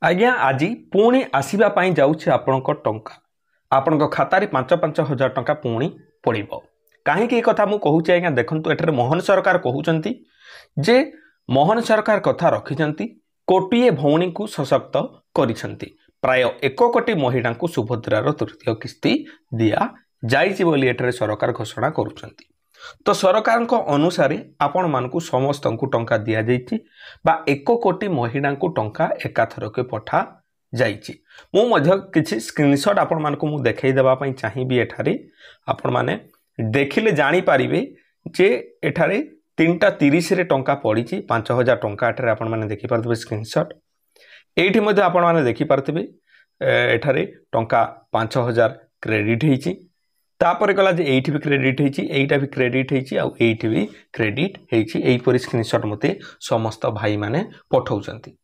आज्ञा आज पुणी आसवाप जाऊँगी आपण टंका आपण खातार 5-5 हजार टंका पुणी पड़ो कहीं कथा मुझे कहूँ आज्ञा देखूँ एठारे मोहन सरकार कहते जे मोहन सरकार कथा रखिंट कोटिए भौणी को सशक्त कर प्राय 1 कोटी महिला को सुभद्रार तृतीय किस्ती दिया जाइए सरकार घोषणा करुँच तो सरकार अनुसार आपण मानकु समस्त को टंका दिया जाइए बा 1 कोटी महिला को टंका एकाथरके पठा जाइए मुझे किसी स्क्रीनशॉट आपण मानकु मु देखै देबा पई चाहिबी एठारे आपण माने देखिले जानी पारिबे जे एठारे 3:30 रे टंका पड़ी 5000 टंका एठारे आपण माने देखि पारथबे स्क्रीनशॉट एठी मध्ये आपण माने देखि पारथबे एठारे टंका 5000 क्रेडिट हेची तापर गला जे एठी भी क्रेडिट हेची एटा भी क्रेडिट हेची आ एठी भी क्रेडिट हेची एई परि स्क्रीनशॉट मते समस्त भाई माने पठाउचंती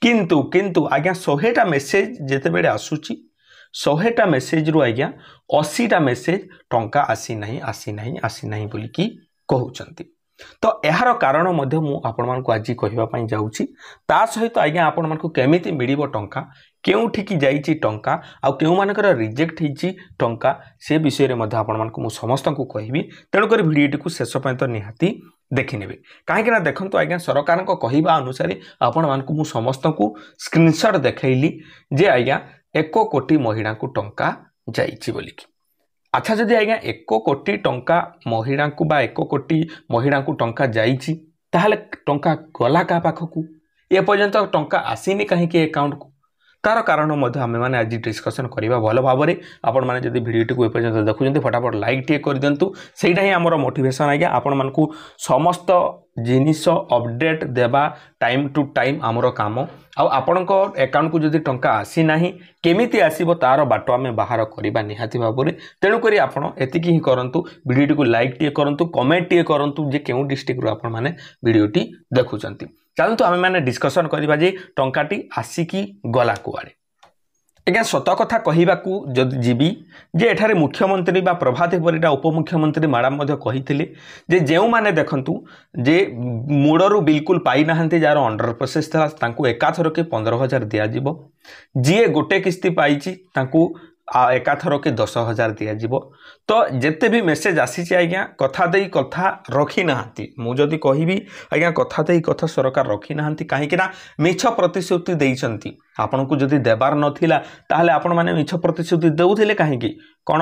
किंतु किंतु आज्ञा 100टा मेसेज जेते बेले आसुची 100टा मेसेज रु आज्ञा 80टा मेसेज टंका आसी नाही बोली की कहउचंती तो यार कारण मध्य मु आपण मानकु आज कहिबा पई जाउची ता सहित आज्ञा आपण मानकु केमिति मिलिबो टंका केउठिकी जाइची टंका आ केउ मानकर रिजेक्ट हिची टंका से विषय रे मध्य आपण मानकु मु समस्त को कहबी तेणु कर वीडियो को शेष पय तो निहाती देखि नेबे काहे कि ना देखंतु आज्ञा सरकार को कहिबा अनुसार आपण मानकु मु समस्त को स्क्रीनशॉट देखैली जे आज्ञा 1 कोटी महिला को टंका जाइची बोली की अच्छा जदि आज्ञा 1 कोटी टंका महिला को बा 1 कोटी महिला को टंका जाइची ताहले टंका गला का पाखकू ए पर्यंत टंका आसीनी काहे कि अकाउंट को तार कारण आम मैंने आज डिस्कसन करवा भल भाव में आपण मैंने जब भिडियो को एपर्यंत देखुं फटाफट लाइक टे कर दिंतु से आमर मोटिवेशन आज्ञा आपण मानकु समस्त जिनिस अपडेट देवा टाइम टू टाइम आमर काम आपण अकाउंट को जदि टंका आसी ना केमिति आसीबो तार बाट आम बाहर करवा निहाती भाव में तेणुक आपण एतिकी ही करंतु वीडियो को लाइक टे करंतु कमेंट टे करंतु जे केउ डिस्ट्रिक्ट आपण माने वीडियोटी देखुचंती चलतु आम मैंने डिस्कसन करवा जे टंकाटी आसिकी गला कुआड़े आज्ञा सत कथा कहवाकू जदि जीवी जे एठारे मुख्यमंत्री बा प्रभात परिडा उपमुख्यमंत्री मैडम मध्य कहिथिले जे जेउ माने देखंतु जे मूडरू बिल्कुल पाई नाहंती जार अंडर प्रोसेस था तांकू एकाथरके 15000 दिया जिवो जीए गोटे किस्ती पाइची तांकू एकाथरके 10000 दिया जिवो तो जेते भी मेसेज आसी आज्ञा कथा देई कथा रखी नाहंती मु जदि कहिबी आज्ञा कथा देई कथा सरकार रखी नाहंती काहे कि ना मिछ प्रतिश्रुति देइचंती आपण को जदि देबार नथिला ताहले आपण माने मिछ प्रतिश्रुति देउथिले काहे कि कौन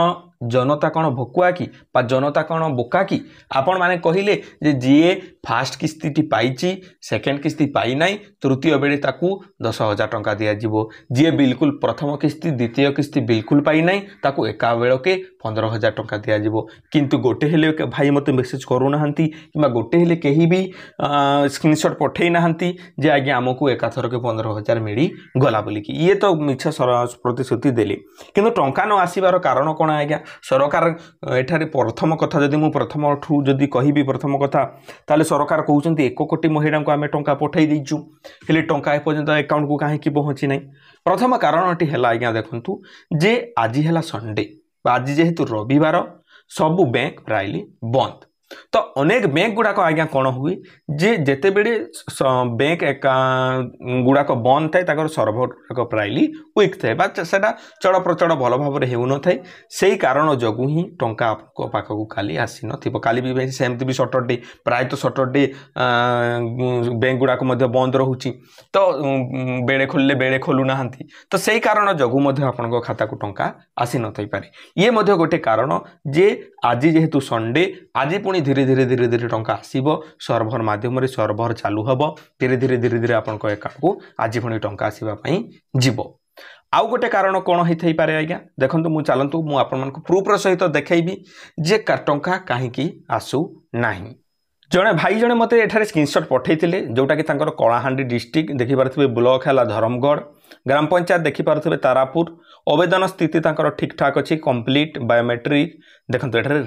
जनता कौन भकुआ कि जनता कौन बोका कि आपण माने कहिले जे जीए फास्ट किस्ती पाइची सेकेंड किस्ती पाई नाई तृतीय बेले ताकू 10000 टंका दिया जिवो जीए बिल्कुल प्रथम किस्ती द्वितीय किस्ती बिल्कुल पाई नाई ताकू एका बेलके 15000 टंका दिया जिवो किंतु गोटे हेले भाई मते मेसेज करू नाहंती किबा गोटे हेले केही भी स्क्रीनशॉट पठेई नाहंती जे आज्ञा हमकू एकाथरके 15000 मिली गला बोली कि ये तो मिछ प्रतिश्रुति देले किंतु टंका न आसीबार कारण कौन आज्ञा सरकार एठारे प्रथम कथा जदि मु प्रथम ठू जदि कहिबी प्रथम कथा ताले सरकार कहउचंती 1 कोटी महिला को आमे टंका पठै दिजु हेले टंका एपर्यंत अकाउंट को काहे कि पहुंची नै प्रथम कारणटी हैला आज्ञा देखंतु जे आज हैला संडे आज जेहेतु रविवार सबु बैंक प्रायली बंद तो अनेक बैंक गुड़ाक आज्ञा कौन हुए जे जेते बेले बैंक गुड़ाक बंद थाए ताकर सर्भर गुड़ाक प्रायली वीक थाए सेटा चढ़ प्रचढ़ भल भाव में हो न से कारण जगू ही टंका आपको पाखक खाली आसी न काली भी सेमती भी सटरडे प्रायतः सटरडे बैंक गुड़ाक बंद रोचे तो बेले खोलिले बेले खोलु ना तो से कारण जगू आपण खाता को टंका आसी न पारे ये गोटे कारण जे आज जेहेतु संडे आज पुणी धीरे धीरे टंका आसीबो सर्भर माध्यम सर्भर चालू हम धीरे धीरे आपण अकाउंट को आज पुणी टंका आसीबा पई जीवो आउ गोटे कारण कौन होई पारे आज्ञा देखंतु मु चलंतु मु आपण मानकु प्रूफ सहित देखैबी जे टंका काहेकि आसु नाही जड़े भाई जड़े मत एठारे स्क्रीनशॉट पठेइथिले जोटा कि तांकर कलाहांडी डिस्ट्रिक्ट देखि पारथिबे ब्लॉक हैला धर्मगढ़ ग्राम पंचायत देखि पारथिबे तारापुर आवेदन स्थिति तांकर ठीक ठाक अछि कंप्लीट बायोमेट्रिक देखंतु एठारे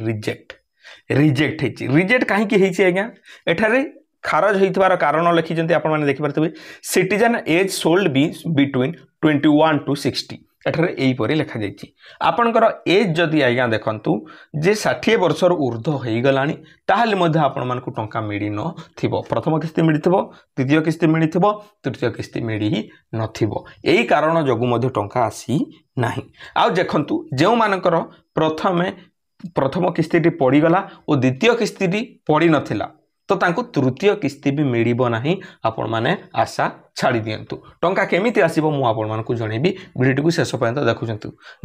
रिजेक्ट काहेकि हेछि आज्ञा एठारे खारज होइतबार कारण लिखिजंती आपण माने देखि पारथिबे citizen age should be between 21 to 60 एठारे एहीपरि लिखा जाइछि आपणकर एज जदि आज्ञा देखंतु जे 60 वर्षर ऊर्ध्व हो गलानी ताहले मध्ये आपण मानकु टंका मिली न थिबो प्रथम किस्ती मिलिथिबो द्वितीय किस्ती मिलिथिबो तृतीय किस्ती मिली नथिबो एही कारण जगु मध्ये टंका आसी नाही आ देखंतु जेउ मानकर प्रथम किस्ती पड़ी गला और द्वितीय किस्ती पड़ी नथिला तो तांको तृतीय किस्ती भी मिलिबो नाही आपण माने आशा छाड़ी दियंतु टंका केमिति आसीबो मु आपण मानकु जणेबी वीडियो को शेष पर्यंत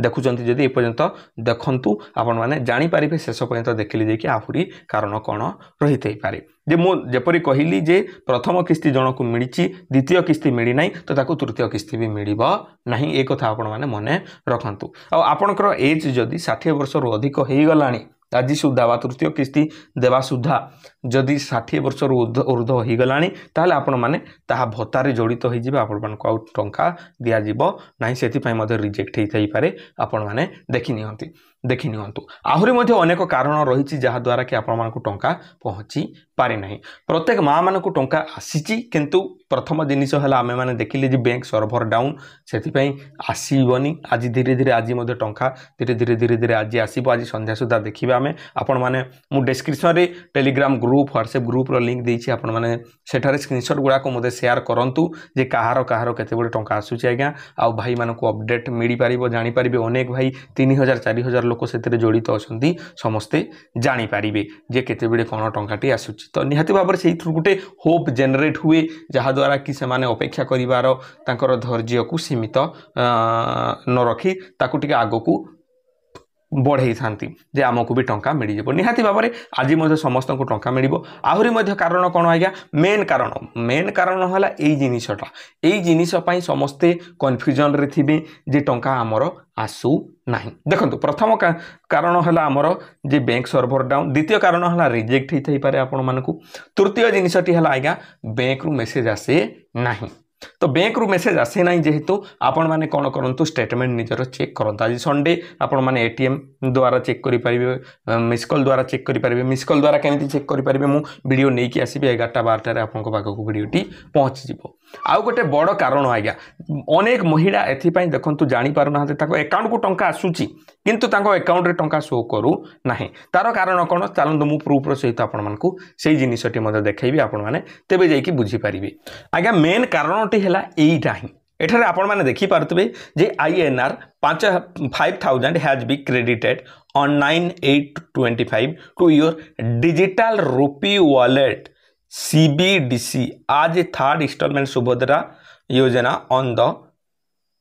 देखुचंती जदि ए पर्यंत देखंतु आपण माने जानि पारिबे शेष पर्यंत देखिले जे कि आहुरी कारण कोन रहितै पारे जे मु जेपरि कहिली जे प्रथम किस्ती जनकु मिलिछि द्वितीय किस्ती मिली नाही तो ताको तृतीय किस्ती भी मिलिबो नाही ए कथा आपण माने मने रखंतु आ आपनकर एज जदि 60 वर्ष रु अधिक हेई गलानी आज सुधा बा तृतीय किस्ती देवा सुधा जदि 60 वर्ष ऊर्ध्व हो गलानी ताहले आपण माने ताहा भत्तारे जड़ित हो जिबे आपण मानकु आउ टंका दिया जिवो नाही सेति पय मध्ये रिजेक्ट हेई थाई पारे आपण माने देखि नियंतु आहुरी मध्ये अनेक कारण रहिछि जहा द्वारा कि आपण मानकु टंका पहुंची पारे नाही प्रत्येक मां मानकु टंका आसीछि किंतु प्रथम जिनिस हला आमे माने देखिले जे बैंक सर्वर डाउन सेति पय आसीबनी आज धीरे धीरे आज मध्ये टंका धीरे धीरे आज आसीबो आज संध्या सुधा देखिबा आमे आपण माने मु डिस्क्रिप्शन रे टेलीग्राम ग्रुप व्हाट्सएप ग्रुप रो लिंक देछि आपण माने सेठारे स्क्रीनशॉट गुडा को मध्ये शेयर करंतु जे कहारो केते बडे टंका आसुछि आज्ञा आ भाई मानकु अपडेट मिली पारिबो जानि पारिबे अनेक भाई 3000 4000 लोक सेते जड़ित अछंती समस्ते जानि पारिबे जे केते बडे कोन टंकाटी आसुछि तो निहाती भाबर सेही गुटे होप जनरेट हुए जहा द्वारा कि से माने अपेक्षा करिवार तांकर धैर्य को सीमित न रखी ताकू टिके आगो को बढ़ई थांती जे आमको भी टंका मिल जाबो निहाती भाबरे आज मध्ये समस्त को टंका मिलिबो आहुरी मध्ये कारण कोन आज्ञा मेन कारण हला एई जिनिस पई समस्ते कन्फ्यूजन रे थिबे जे टंका हमरो आसु नाही देखंतु प्रथम कारण हला हमरो जे बैंक सर्वर डाउन द्वितीय कारण हला रिजेक्ट हेई थाई पारे आपण मानकु तृतीय जिनिसटी हला आज्ञा बैंक रु मेसेज आसे नाही तो बैंक रु मेसेज आसे ना जेहेतु आपण माने कोन करंतु स्टेटमेंट निजर चेक करंतु आज संडे आपण माने एटीएम द्वारा चेक करि परिबे मिस कॉल द्वारा चेक करि परिबे मिस कॉल द्वारा केमिति चेक करि परिबे मु वीडियो नै कि आसीबे 11टा 12टा रे आपन को पाखो को वीडियोटी पहुंच जिवो आउ गोटे बड़ कारण आज्ञा अनेक महिला एथि पई देखंतु जानि पारु ना ताको अकाउंट को टंका आसुची किंतु ताको अकाउंट रे टंका शो करू नाही तार कारण कोन चलंतु मु प्रूफ रो सहित आपण मानकु सेही जिनिसटी मध्ये देखैबी आपण माने तेबे जाई कि बुझी परिबे आज्ञा मेन कारणटी हला एईटा ही एठारे आपण माने देखि पारतबे जे INR 5000 has be credited on 9/8/25 to your digital rupee wallet CBDC as a third installment Subhadra योजना on the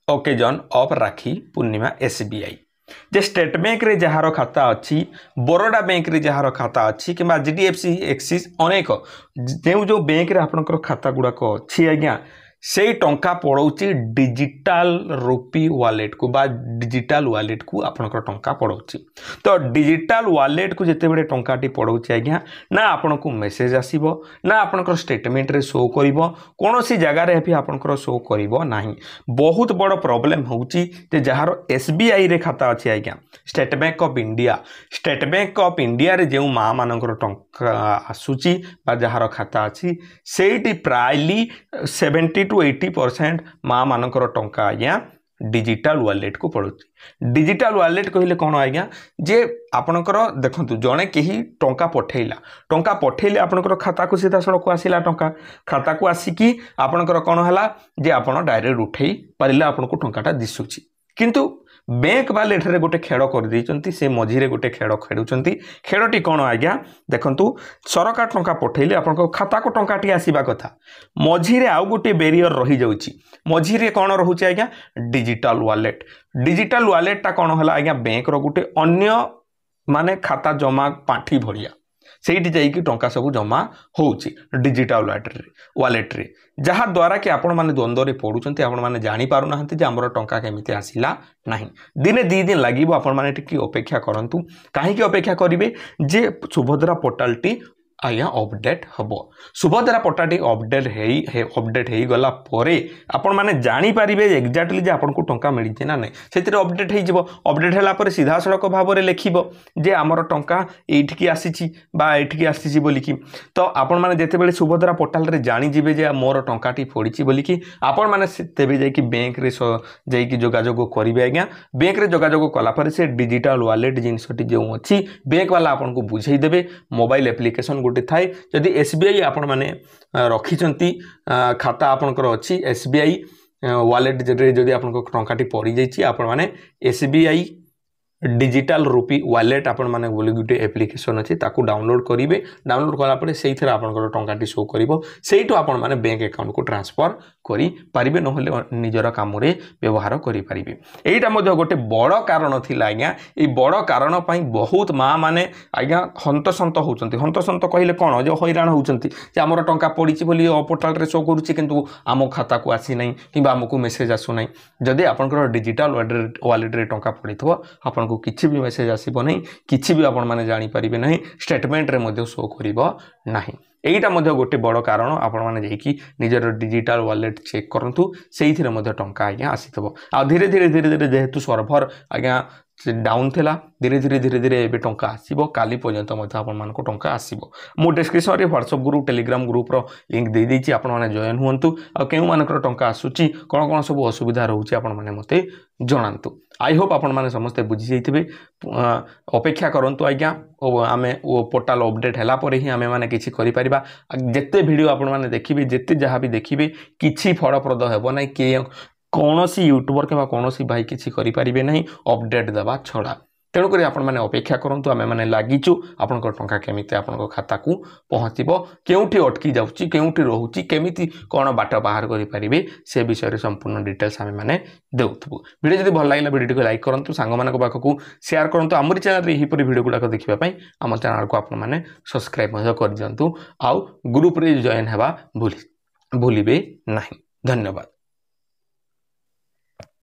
occasion of Rakhi Purnima SBI J state bank रे जहार खाता अच्छी बरोडा बैंक रे जहार खाता अच्छी कि GDFC एक्सिस अनेक जो बैंक रे आपनकर खाता गुड़ाक अच्छी आज्ञा से टंका पड़ौची डिजिटल रुपी वॉलेट को बा डिजिटल वॉलेट को आपनकर टंका पड़ौची तो डिजिटल वॉलेट को जेते बडे टंकाटी पड़ौची आज्ञा ना आपनको मेसेज आसीबो ना आपनकर स्टेटमेंट रे शो करिवो कोनोसी जगह रे भी आपनकर शो करिवो नाही बहुत बड़ प्रॉब्लम होउची जे जहार SBI रे खाता अछि आज्ञा स्टेट बैंक ऑफ इंडिया रे जेउ मा मानकर टंका आसुची बा जहार खाता अछि सेठी प्रायली 70 to 80% माँ मानकर टंका आज्ञा डिजिटल वॉलेट को पड़ुची डिजिटल वॉलेट कहले कोन आज्ञा जे आपनकर देखंतु जणे केही टंका पठेले आपनकर खाता को सीधा सड़क आसीला टंका खाता को आसिकी आपनकर कोन हला जे आपण डायरेक्ट उठेई परिले आपनको टंकाटा दिसुची किंतु बैंक वाले एठारे गोटे खेड़ कर देइचंती से मझिरे गोटे खेड़ खेडुचंती खेड़टी कोन आज्ञा देखंतु सरकार टंका पठेले आपनको खाता को टंकाटी आसीबा कथा मझिरे आउ गोटे बेरियर रही जाउची मझिरे कोन रहउची आज्ञा डिजिटल वॉलेट ता कोन हला आज्ञा बैंक रो गोटे अन्य माने खाता जमा पाठी भरिया सेठी जाई कि टंका सब जमा होउची डिजिटल वॉलेट रे जहा द्वारा कि आपण माने द्वंद्व रे पडुचंती आपण माने जानि पारु नाहंती जे हमर टंका केमिति आसिला नाही दिने 2 दिन लागिबो आपण माने टिकी अपेक्षा करंतु काहे कि अपेक्षा करिवे जे सुभद्रा पोर्टल टी आज्ञा अपडेट हम सुभद्रा पोर्टाल अपडेट हो गला आपण मैंने जापर एक्जाक्टली जे आपको टंका मिली ना ना से अपडेट हो अपडेट है सीधा सड़क भाव में लिख जे आमर टंका ये आसी आसी बोलिकी तो आपण मैंने जिते सुभद्रा पोर्टाल रे जानीजे जे मोर टंकाटी पड़ी बोलिकी आपण मैंने तेज जा बैंक जोगाजोग करेंगे आज्ञा बैंक में जोगाजोग कलापर से डिजिटल वालेट जिनसटी जो अच्छी बैंक वाला आपन को बुझेदेवे मोबाइल एप्लिकेशन गोटे थाए जदि एसबीआई आपण मैंने रखिंट खाता आपंकर अच्छी एसबीआई वालेट जदि आप टंकाटी पड़ जाइए आपण मैंने एसबीआई डिजिटल रूपी वालेट आपण माने बोली गुटे एप्लिकेशन अच्छी ताकू डाउनलोड करेंगे डाउनलोड कलापर से आपंकर टंकाटी शो करिवो सेइटो आपण माने बैंक अकाउंट को ट्रांसफर करि पारिबे नहले निजर काम रे व्यवहार करि पारिबे एटा मध्ये गोटे बड़ कारण थिला आज्ञा ए बड़ कारण पई बहुत माँ माने आज्ञा हंतसंत होउचंती हंतसंत कहिले कोन जो हैरान होउचंती जे हमर टंका पड़िछि बोली पोर्टल रे शो करूछि किंतु आम खाता को आसी नै किबा हमकु मेसेज आसु नै जदि आपनकर डिजिटल वालेट रे टंका पड़िथबो आपन को किछि भी मेसेज आसीबो नै किछि भी आपण माने जानि परिबे नै स्टेटमेंट रे मध्ये शो करिवो नाही एटा मध्ये गोटे बड़ कारण आपण माने जेकी निजर डिजिटल वालेट चेक करंतु सेइथिरे मध्ये टंका आज्ञा आसीथबो आ धीरे धीरे जेहेतु सर्वर आज्ञा डाउन थिला धीरे धीरे एबे टंका आसीबो काली पर्यंत मध्ये आपण मानको टंका आसीबो मो डिस्क्रिप्शन रे व्हाट्सएप ग्रुप टेलीग्राम ग्रुप रो लिंक दे देछि आपण माने जॉइन हुंतु आ केउ मानकर टंका आसुची कोन कोन सब असुविधा रहउची आपण माने मते जणांतु आई होप आपण माने समस्त बुझी जाइथिबे अपेक्षा करंतु आज्ञा आमे ओ पोर्टल अपडेट हैला परे ही आमे माने किछि करि परिबा जेते वीडियो आपण माने देखिबे जेते जहा भी देखिबे किछि फलप्रद हेबो नै के कौनसी यूट्यूबर के कौनसी भाई किसी करें ना अपडेट देवा छड़ा तेणुक आपण मैंने अपेक्षा करूँ आम मैंने लगिचु आपण टंका केमी आपण खाता को पहुँचब केउठी अटकी जाऊँगी केउठी रोचे केमी कौन बाट बाहर करें से विषय में संपूर्ण डिटेल्स आम मैंने देउथबु वीडियो जब भल लगे वीडियो को लाइक करूँ सांग पाखक शेयर करूँ आमरी चैनल यहीपरि वीडियो गुड़ाक देखापी आम चैनल को आपण मैंने सब्सक्राइब कर दिंतु आउ ग्रुप रे जॉइन हेबा भूलिबे नहीं। धन्यवाद।